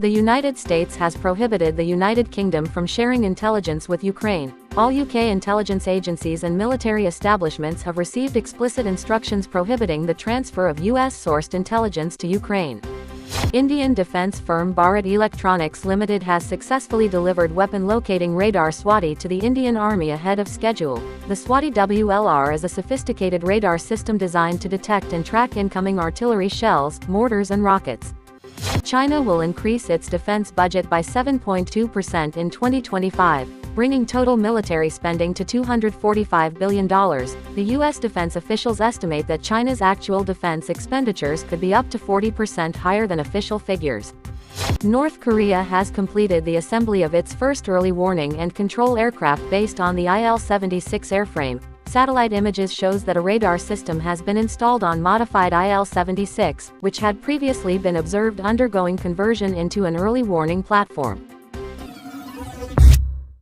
The United States has prohibited the United Kingdom from sharing intelligence with Ukraine. All UK intelligence agencies and military establishments have received explicit instructions prohibiting the transfer of US-sourced intelligence to Ukraine. Indian defense firm Bharat Electronics Limited has successfully delivered weapon locating radar SWATI to the Indian Army ahead of schedule. The SWATI WLR is a sophisticated radar system designed to detect and track incoming artillery shells, mortars and rockets. China will increase its defense budget by 7.2% in 2025, bringing total military spending to $245 billion. The U.S. defense officials estimate that China's actual defense expenditures could be up to 40% higher than official figures. North Korea has completed the assembly of its first early warning and control aircraft based on the IL-76 airframe. Satellite images shows that a radar system has been installed on modified IL-76, which had previously been observed undergoing conversion into an early warning platform.